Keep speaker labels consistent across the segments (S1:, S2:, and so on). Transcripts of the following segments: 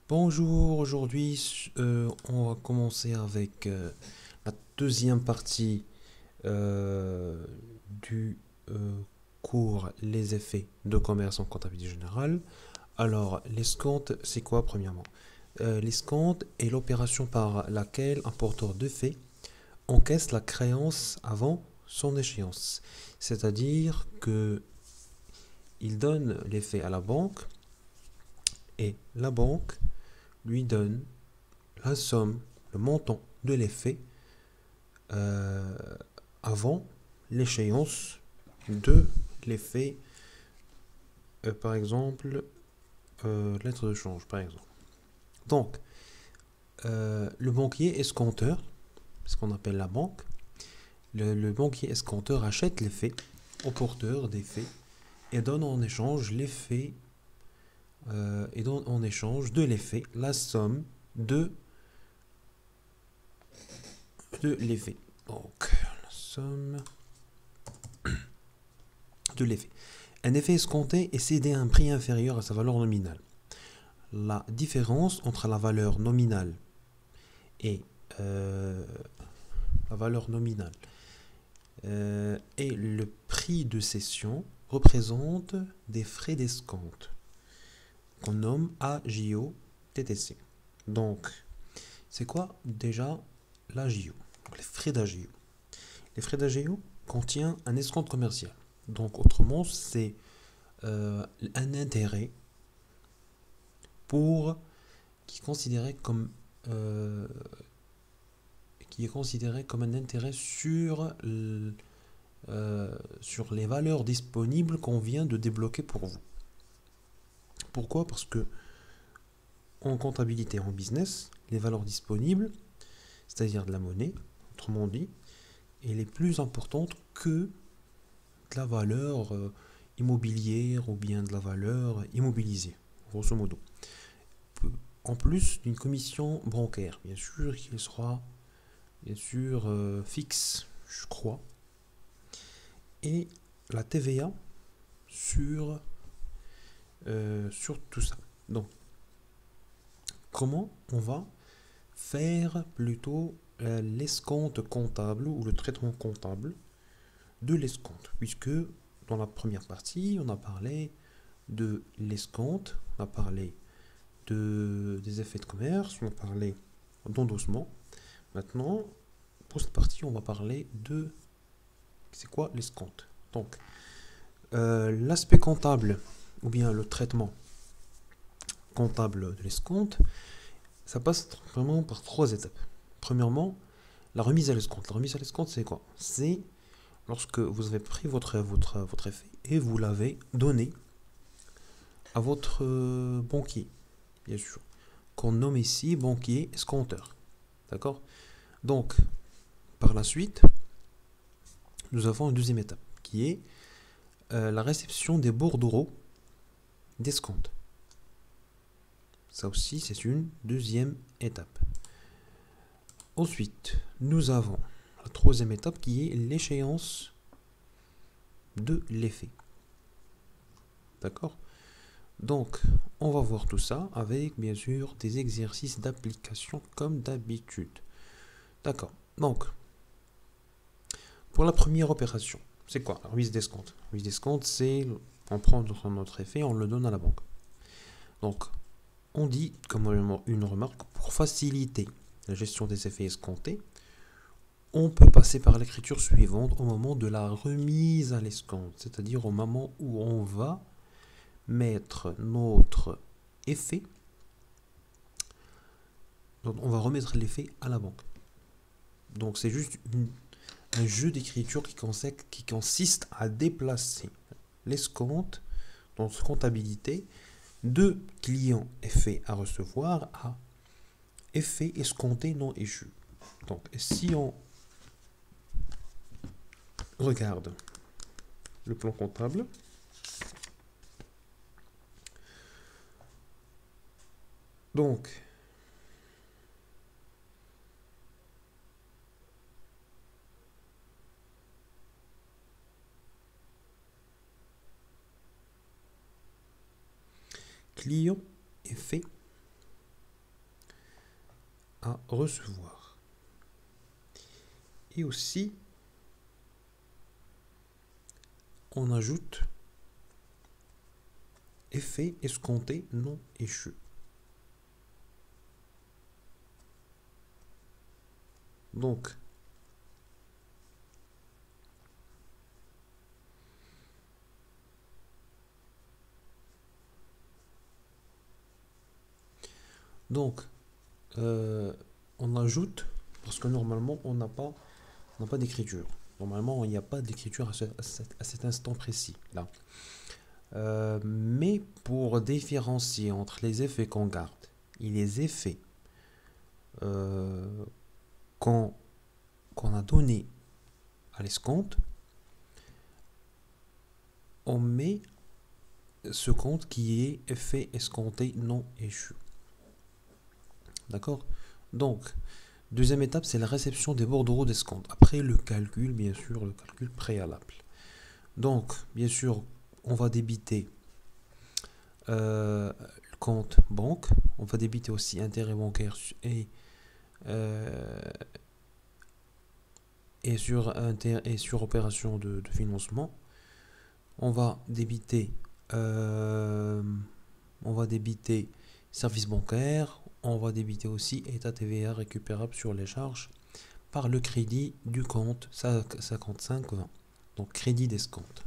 S1: Bonjour, aujourd'hui on va commencer avec la deuxième partie du cours Les effets de commerce en comptabilité générale. Alors, l'escompte, c'est quoi premièrement? L'escompte est l'opération par laquelle un porteur de fait encaisse la créance avant son échéance. C'est-à-dire que il donne l'effet à la banque et la banque lui donne la somme, le montant de l'effet euh, avant l'échéance de l'effet, par exemple, lettre de change, par exemple. Donc, le banquier escompteur, ce qu'on appelle la banque, le banquier escompteur achète l'effet au porteur des faits et donne en échange l'effet et donne en échange de l'effet la somme de, de l'effet. Donc, la somme de l'effet. Un effet escompté est cédé à un prix inférieur à sa valeur nominale. La différence entre la valeur nominale et euh, la valeur nominale et le prix de cession représente des frais d'escompte qu'on nomme AJO TTC. Donc, c'est quoi déjà l'AJO? Les frais d'AJO. Les frais d'AJO contiennent un escompte commercial. Donc, autrement, c'est un intérêt pour qui est considéré comme euh, qui est considéré comme un intérêt sur les valeurs disponibles qu'on vient de débloquer pour vous. Pourquoi? Parce que en comptabilité, en business, les valeurs disponibles, c'est-à-dire de la monnaie, autrement dit, elle est plus importante que de la valeur immobilière ou bien de la valeur immobilisée, grosso modo. En plus d'une commission bancaire, bien sûr, qui sera bien sûr fixe, je crois, et la TVA sur, sur tout ça. Donc, comment on va faire plutôt l'escompte comptable ou le traitement comptable de l'escompte? Puisque dans la première partie, on a parlé de l'escompte, on a parlé des effets de commerce, on a parlé d'endossement. Maintenant, pour cette partie, on va parler de c'est quoi l'escompte. Donc, l'aspect comptable ou bien le traitement comptable de l'escompte, ça passe vraiment par trois étapes. Premièrement, la remise à l'escompte. La remise à l'escompte, c'est quoi? C'est lorsque vous avez pris votre effet et vous l'avez donné à votre banquier, bien sûr, qu'on nomme ici banquier escompteur. D'accord? Donc, par la suite, nous avons une deuxième étape qui est la réception des bordereaux d'escompte. Ça aussi, c'est une deuxième étape. Ensuite, nous avons la troisième étape qui est l'échéance de l'effet. D'accord? Donc, on va voir tout ça avec, bien sûr, des exercices d'application comme d'habitude. D'accord. Donc, pour la première opération, c'est quoi? La remise d'escompte. La remise d'escompte, c'est on prend notre effet, on le donne à la banque. Donc, on dit, comme une remarque, pour faciliter la gestion des effets escomptés, on peut passer par l'écriture suivante au moment de la remise à l'escompte, c'est-à-dire au moment où on va mettre notre effet, donc on va remettre l'effet à la banque. Donc c'est juste un jeu d'écriture qui consiste à déplacer l'escompte dans cette comptabilité de client effet à recevoir à effet escompté non échu. Donc si on regarde le plan comptable, donc client effet à recevoir. Et aussi, on ajoute effet escompté non échu. Donc, on ajoute, parce que normalement, on n'a pas d'écriture. Normalement, il n'y a pas d'écriture à cet instant précis, là. Mais pour différencier entre les effets qu'on garde et les effets qu'on a donnés à l'escompte, on met ce compte qui est effet escompté non échu. D'accord? Donc, deuxième étape, c'est la réception des bordereaux d'escompte. Après le calcul, bien sûr, le calcul préalable. Donc, bien sûr, on va débiter le compte banque. On va débiter aussi intérêt bancaire et sur opération de financement. On va débiter service bancaire. On va débiter aussi état TVA récupérable sur les charges par le crédit du compte 5520. Donc crédit d'escompte.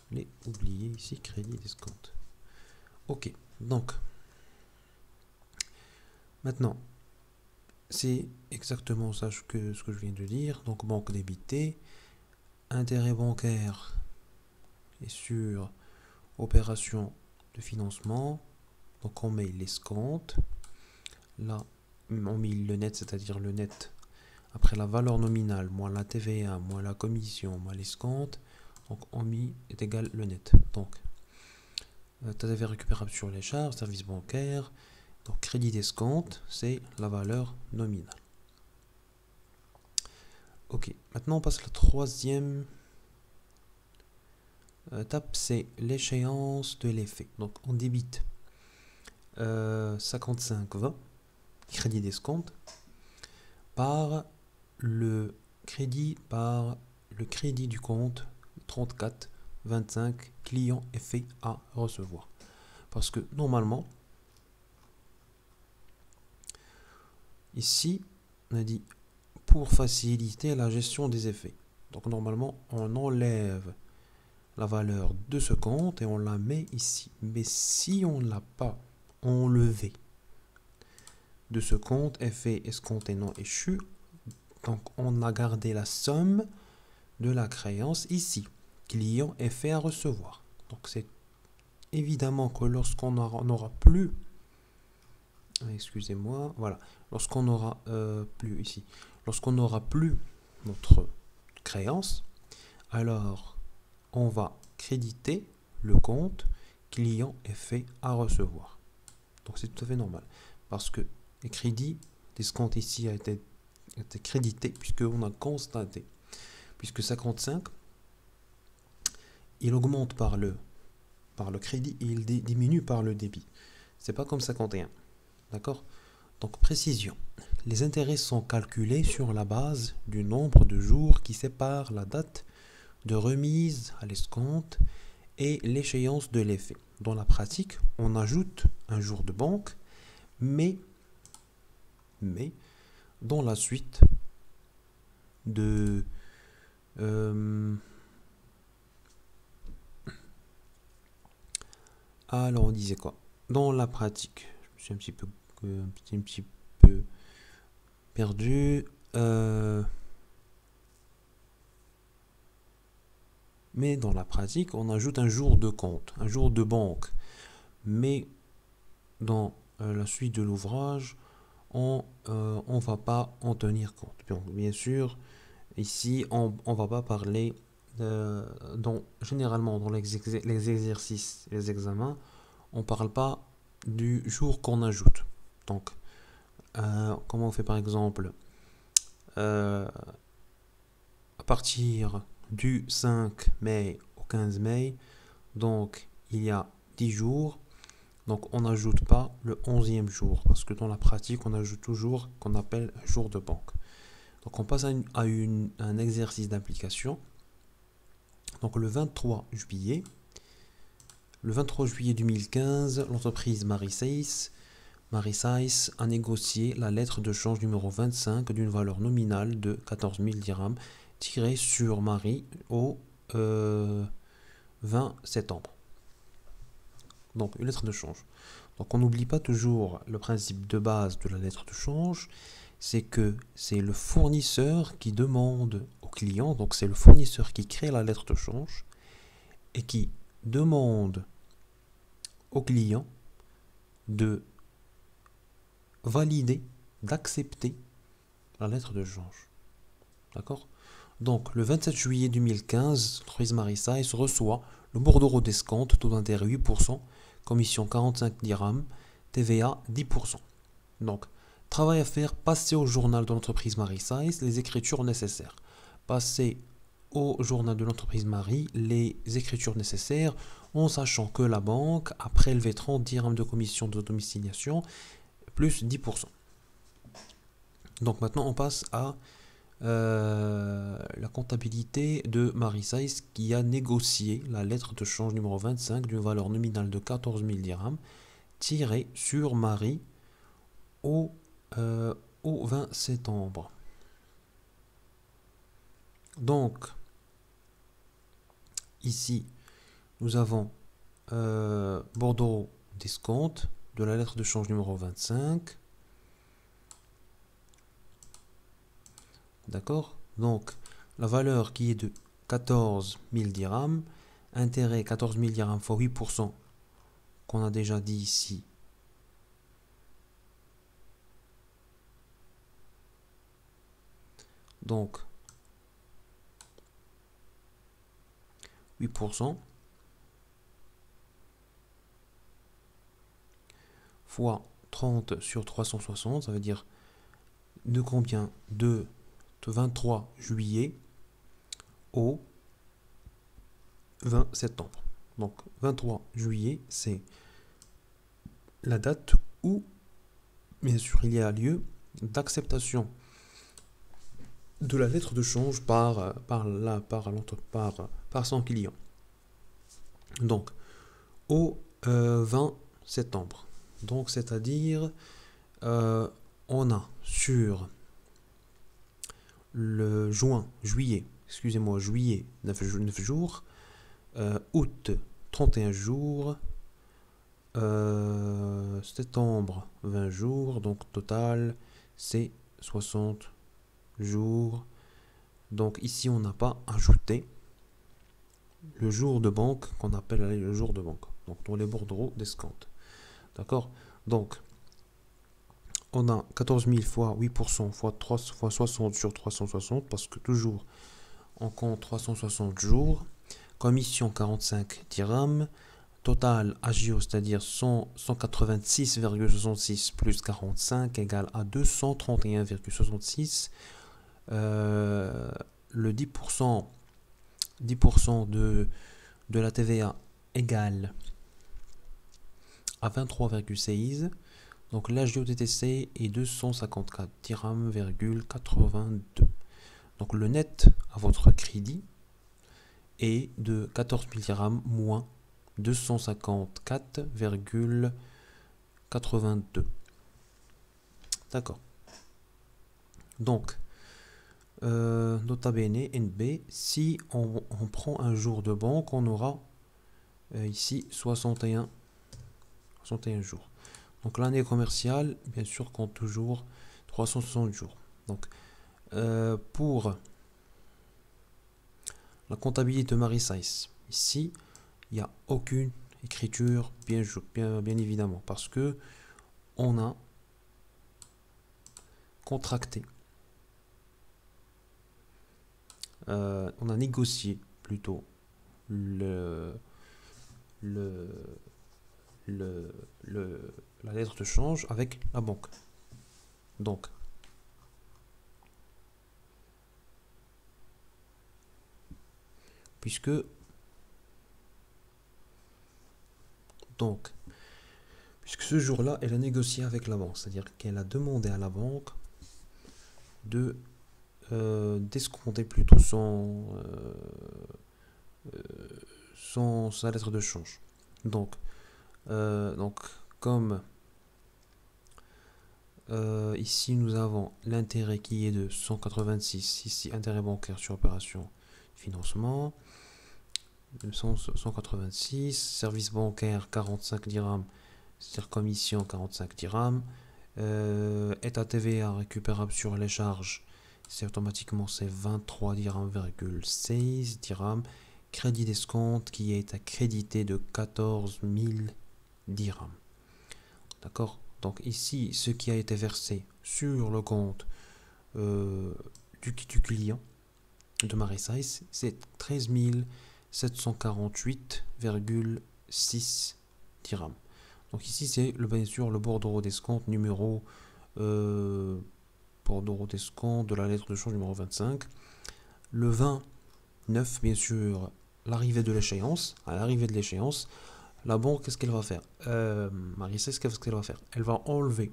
S1: Je l'ai oublié ici, crédit d'escompte. Ok, donc maintenant c'est exactement ça ce que je viens de dire. Donc banque débitée, intérêt bancaire et sur opération de financement. Donc on met l'escompte. Là, on met le net, c'est-à-dire le net après la valeur nominale, moins la TVA, moins la commission, moins l'escompte. Donc on met est égal le net. Donc TVA récupérable sur les charges, service bancaire. Donc crédit d'escompte, c'est la valeur nominale. Ok, maintenant on passe à la troisième étape, c'est l'échéance de l'effet. Donc on débite 55,20 crédit d'escompte par le crédit du compte 34,25 client effet à recevoir. Parce que normalement, ici, on a dit pour faciliter la gestion des effets. Donc normalement, on enlève la valeur de ce compte et on la met ici. Mais si on ne l'a pas enlevé de ce compte, effet escompté non échu, donc on a gardé la somme de la créance ici. Client effet à recevoir. Donc c'est évidemment que lorsqu'on n'aura plus, excusez-moi, voilà, lorsqu'on n'aura plus ici, lorsqu'on n'aura plus notre créance, alors on va créditer le compte client effet à recevoir. Donc c'est tout à fait normal parce que le crédit d'escompte ici a été crédité puisqu'on a constaté, puisque 55 il augmente par le crédit et il diminue par le débit. C'est pas comme 51. D'accord? Donc précision. Les intérêts sont calculés sur la base du nombre de jours qui séparent la date de remise à l'escompte et l'échéance de l'effet. Dans la pratique, on ajoute un jour de banque, mais dans la suite de alors on disait quoi? Dans la pratique, je suis un petit peu perdu. Mais dans la pratique, on ajoute un jour de compte, un jour de banque. Mais dans la suite de l'ouvrage, on va pas en tenir compte. Bien sûr, ici, on va pas parler généralement dans les exercices, les examens, on parle pas du jour qu'on ajoute. Donc, comment on fait par exemple à partir du 5 mai au 15 mai, donc il y a 10 jours, Donc on n'ajoute pas le 11e jour, parce que dans la pratique, on ajoute toujours qu'on appelle jour de banque. Donc on passe à un exercice d'application. Donc le 23 juillet 2015, l'entreprise Marie-Saiss a négocié la lettre de change numéro 25 d'une valeur nominale de 14 000 dirhams tirée sur Marie au 20 septembre. Donc une lettre de change. Donc on n'oublie pas toujours le principe de base de la lettre de change, c'est que c'est le fournisseur qui demande au client, donc c'est le fournisseur qui crée la lettre de change et qui demande au client de valider, d'accepter la lettre de change. D'accord? Donc, le 27 juillet 2015, l'entreprise Marie-Saiss reçoit le bordereau d'escompte, taux d'intérêt 8%, commission 45 dirhams, TVA 10%. Donc, travail à faire, passer au journal de l'entreprise Marie-Saiss les écritures nécessaires. Passer au journal de l'entreprise Marie les écritures nécessaires en sachant que la banque a prélevé 30 dirhams de commission de domiciliation plus 10%. Donc maintenant on passe à la comptabilité de Marie-Saiss qui a négocié la lettre de change numéro 25 d'une valeur nominale de 14 000 dirhams tirée sur Marie au 20 septembre. Donc ici nous avons bordereau d'escompte de la lettre de change numéro 25. D'accord? Donc, la valeur qui est de 14 000 dirhams, intérêt 14 000 dirhams fois 8% qu'on a déjà dit ici. Donc, 8% fois 30 sur 360, ça veut dire de combien? De 23 juillet au 20 septembre. Donc 23 juillet, c'est la date où, bien sûr, il y a lieu d'acceptation de la lettre de change par son client. Donc au 20 septembre. Donc c'est-à-dire on a sur le juillet 9 jours, août 31 jours, septembre 20 jours, donc total c'est 60 jours. Donc ici on n'a pas ajouté le jour de banque qu'on appelle le jour de banque, donc dans les bordereaux d'escompte. D'accord? Donc on a 14 000 fois 8% fois 60 sur 360, parce que toujours on compte 360 jours. Commission 45 dirhams. Total agio, c'est-à-dire 186,66 plus 45 égale à 231,66. Le 10% de la TVA égale à 23,16. Donc l'agio TTC est 254 dirhams,82. Donc le net à votre crédit est de 14 000 dirhams moins 254,82. D'accord. Donc, nota bene, NB, si on prend un jour de banque, on aura ici 61 jours. Donc l'année commerciale, bien sûr, compte toujours 360 jours. Donc, pour la comptabilité de Marie-Saiss, ici, il n'y a aucune écriture, bien évidemment, parce que on a contracté, on a négocié plutôt la lettre de change avec la banque. Donc, puisque donc puisque ce jour-là, elle a négocié avec la banque, c'est-à-dire qu'elle a demandé à la banque de d'escompter plutôt sa lettre de change. Donc comme ici nous avons l'intérêt qui est de 186, ici intérêt bancaire sur opération financement, 186, service bancaire 45 dirhams, c'est-à-dire commission 45 dirhams, état TVA récupérable sur les charges, c'est automatiquement c'est 23 dirhams,6 dirhams, crédit d'escompte qui est accrédité de 14 000 dirhams. D'accord? Donc ici, ce qui a été versé sur le compte du client de Marie-Size, c'est 13 748,6 dirhams. Donc ici, c'est bien sûr le bordereau d'escompte numéro bordereau d'escompte de la lettre de change numéro 25. Le 29, bien sûr, l'arrivée de l'échéance. À l'arrivée de l'échéance, la banque, qu'est-ce qu'elle va faire? Marie-Size, qu'est-ce qu'elle va faire? Elle va enlever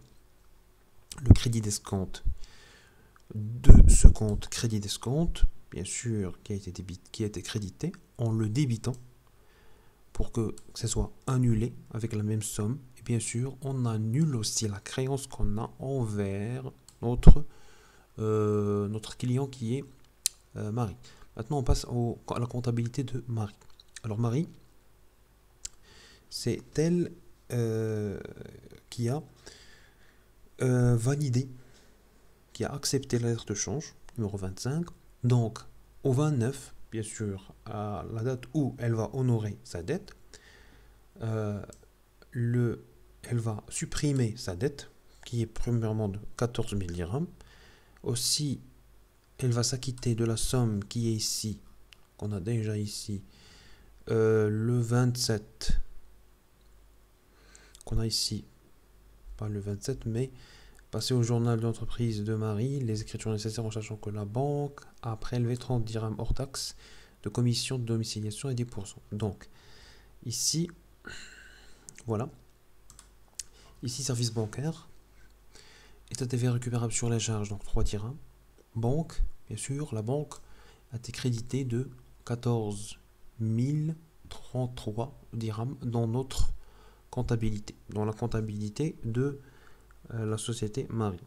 S1: le crédit d'escompte de ce compte crédit d'escompte, bien sûr, qui a été crédité, en le débitant pour que ce soit annulé avec la même somme. Et bien sûr, on annule aussi la créance qu'on a envers notre client qui est Marie. Maintenant, on passe à la comptabilité de Marie. Alors, Marie, c'est elle qui a validé, qui a accepté la lettre de change, numéro 25. Donc, au 29, bien sûr, à la date où elle va honorer sa dette, elle va supprimer sa dette, qui est premièrement de 14 000 dirhams. Aussi, elle va s'acquitter de la somme qui est ici, qu'on a déjà ici, le 27, qu'on a ici, pas le 27, mais passer au journal d'entreprise de Marie, les écritures nécessaires en sachant que la banque a prélevé 30 dirhams hors taxe de commission de domiciliation et 10%. Donc, ici, voilà. Ici, service bancaire. État TVA récupérable sur les charges, donc 3 dirhams. Banque, bien sûr, la banque a été créditée de 14 033 dirhams dans notre comptabilité, dans la comptabilité de la société Marie.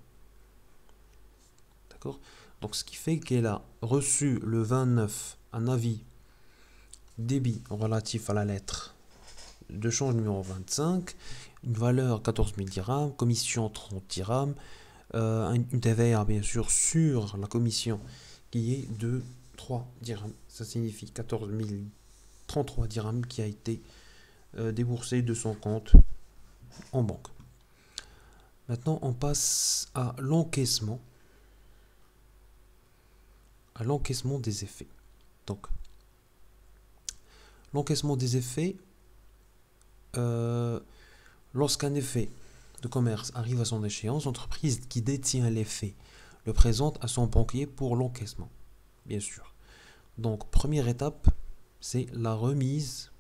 S1: D'accord? Donc ce qui fait qu'elle a reçu le 29 un avis débit relatif à la lettre de change numéro 25, une valeur 14 000 dirhams, commission 30 dirhams, une TVA bien sûr sur la commission qui est de 3 dirhams. Ça signifie 14 033 dirhams qui a été déboursé de son compte en banque. Maintenant, on passe à l'encaissement des effets. Donc, l'encaissement des effets, lorsqu'un effet de commerce arrive à son échéance, l'entreprise qui détient l'effet le présente à son banquier pour l'encaissement, bien sûr. Donc, première étape, c'est la remise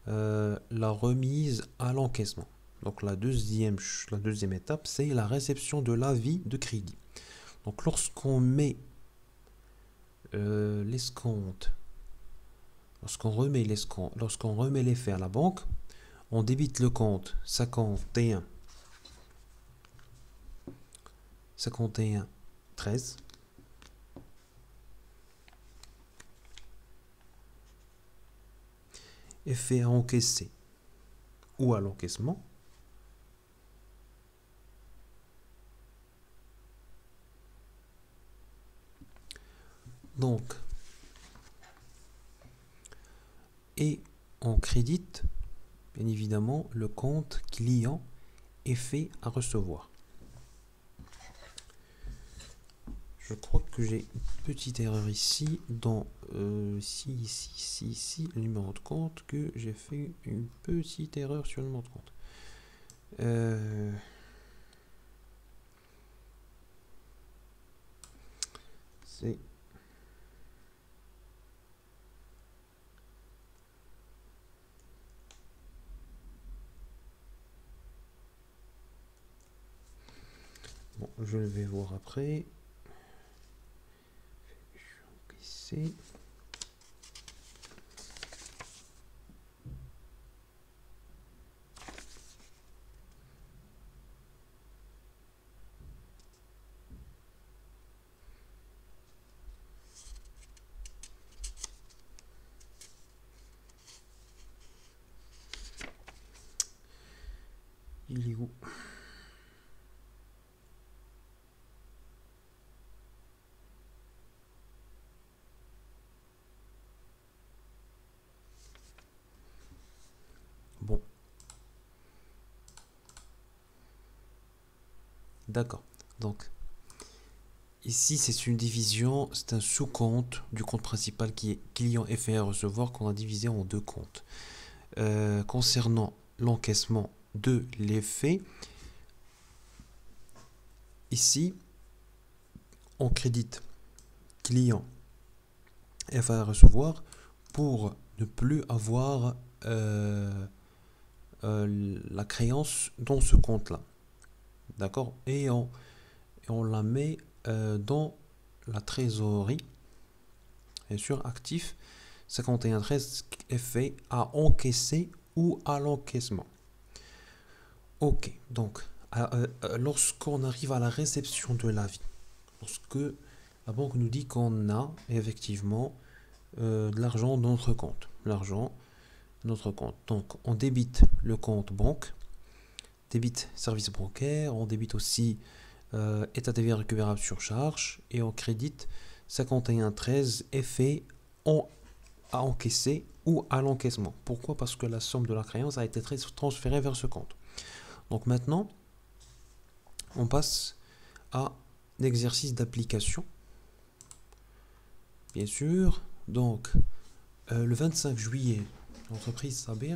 S1: à l'encaissement. Donc, la deuxième étape, c'est la réception de l'avis de crédit. Donc, lorsqu'on met l'escompte, lorsqu'on remet l'effet à la banque, on débite le compte 51 13 effet à encaisser ou à l'encaissement. Donc, et on crédite bien évidemment le compte client effet à recevoir. Je crois que j'ai une petite erreur ici dans ici le numéro de compte, que j'ai fait une petite erreur sur le numéro de compte. C'est je vais voir après. Ici. Il est où? Bon. D'accord. Donc, ici, c'est une division, c'est un sous-compte du compte principal qui est client FR recevoir qu'on a divisé en deux comptes. Concernant l'encaissement de l'effet, ici, on crédite client FR recevoir pour ne plus avoir la créance dans ce compte-là. D'accord? Et on la met dans la trésorerie, bien sûr, actif 5113 effet à encaisser ou à l'encaissement. Ok, donc lorsqu'on arrive à la réception de l'avis, lorsque la banque nous dit qu'on a effectivement de l'argent dans notre compte, donc on débite le compte banque, débite service bancaire, on débite aussi état TVA récupérable sur charge et on crédite 5113 effet à encaisser ou à l'encaissement. Pourquoi? Parce que la somme de la créance a été transférée vers ce compte. Donc maintenant, on passe à l'exercice d'application. Bien sûr, donc le 25 juillet, l'entreprise Saber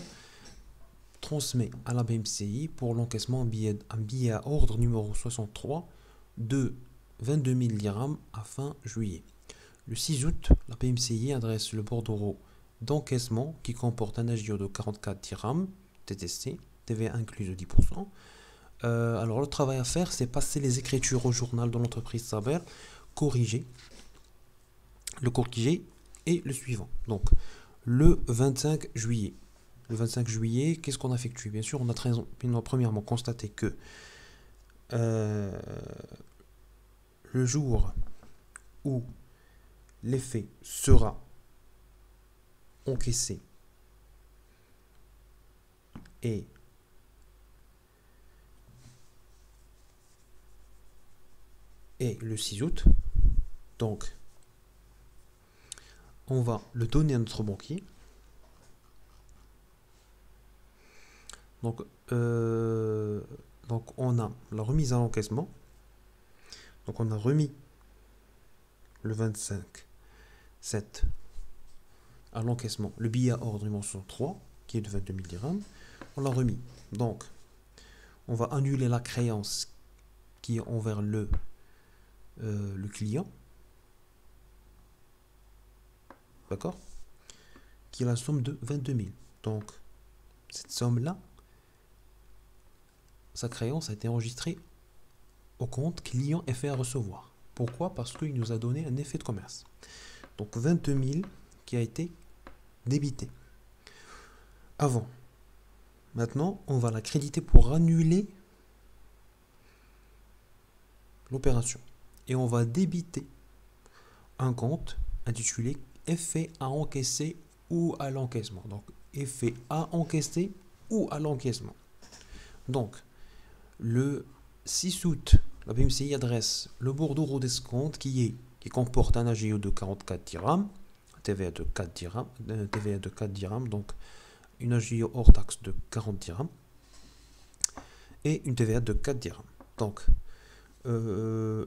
S1: transmet à la BMCI pour l'encaissement un billet à ordre numéro 63 de 22 000 dirhams à fin juillet. Le 6 août, la BMCI adresse le bordereau d'encaissement qui comporte un agio de 44 dirhams TTC, TVA incluse de 10%. Alors le travail à faire, c'est passer les écritures au journal de l'entreprise Saber, corriger et le suivant. Donc le 25 juillet. Le 25 juillet, qu'est-ce qu'on a effectué? Bien sûr, on a premièrement constaté que le jour où l'effet sera encaissé et le 6 août, donc on va le donner à notre banquier. Donc on a la remise à l'encaissement. Donc on a remis le 25/7 à l'encaissement le billet à ordre numéro 3 qui est de 22 000 dirhams. On l'a remis. Donc on va annuler la créance qui est envers le client. D'accord? Qui est la somme de 22 000. Donc cette somme-là, sa créance a été enregistrée au compte client effet à recevoir. Pourquoi? Parce qu'il nous a donné un effet de commerce. Donc 22 000 qui a été débité. Avant. Maintenant, on va la créditer pour annuler l'opération. Et on va débiter un compte intitulé effet à encaisser ou à l'encaissement. Donc effet à encaisser ou à l'encaissement. Donc le 6 août, la BMCI adresse le bordereau d'escompte qui comporte un AGO de 44 dirhams, TVA de 4 dirhams, donc une AGO hors taxe de 40 dirhams et une TVA de 4 dirhams. Donc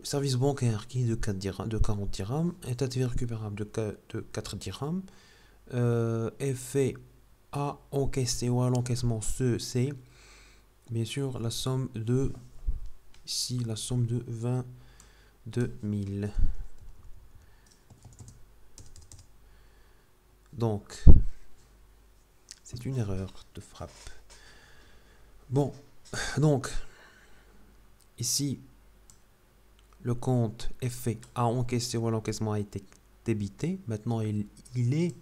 S1: service bancaire qui est de 40 dirhams, état TVA récupérable de 4 dirhams, effet à encaisser ou à l'encaissement, c'est bien sûr la somme de 22 000. Donc c'est une erreur de frappe. Bon, donc ici le compte effet à encaisser ou l'encaissement a été débité. Maintenant, il est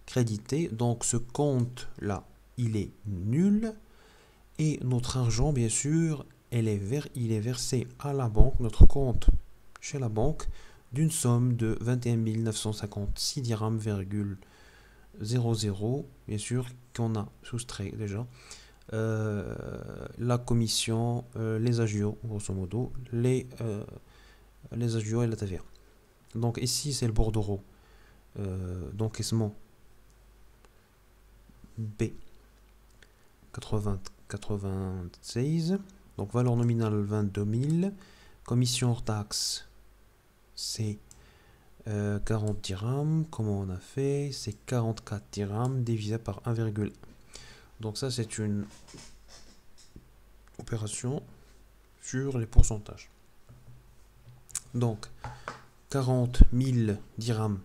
S1: crédité. Donc, ce compte-là, il est nul. Et notre argent, bien sûr, il est versé à la banque, notre compte chez la banque, d'une somme de 21 956 dirhams, 00, bien sûr, qu'on a soustrait déjà. La commission, les agios, grosso modo, les agios et la TVA. Donc ici, c'est le bordereau d'encaissement B 96. Donc valeur nominale 22 000. Commission hors taxe, c'est 40 dirhams. Comment on a fait? C'est 44 dirhams divisé par 1,1. Donc ça, c'est une opération sur les pourcentages. Donc 40 000 dirhams,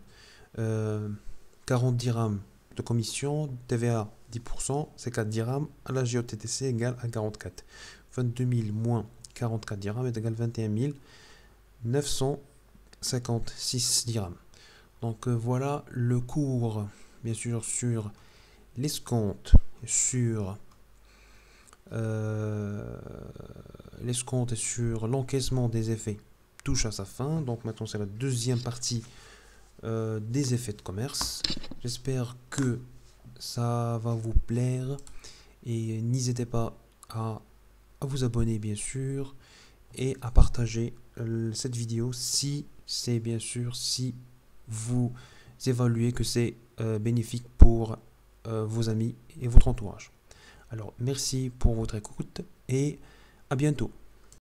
S1: 40 dirhams de commission, TVA 10%, c'est 4 dirhams, à la GOTTC égale à 44. 22 000 moins 44 dirhams est égal à 21 956 dirhams. Donc voilà le cours, bien sûr, sur l'escompte, sur l'escompte et sur l'encaissement des effets touche à sa fin. Donc maintenant, c'est la deuxième partie des effets de commerce. J'espère que ça va vous plaire et n'hésitez pas à vous abonner, bien sûr, et à partager cette vidéo si c'est bien sûr, si vous évaluez que c'est bénéfique pour vos amis et votre entourage. Alors merci pour votre écoute et à bientôt.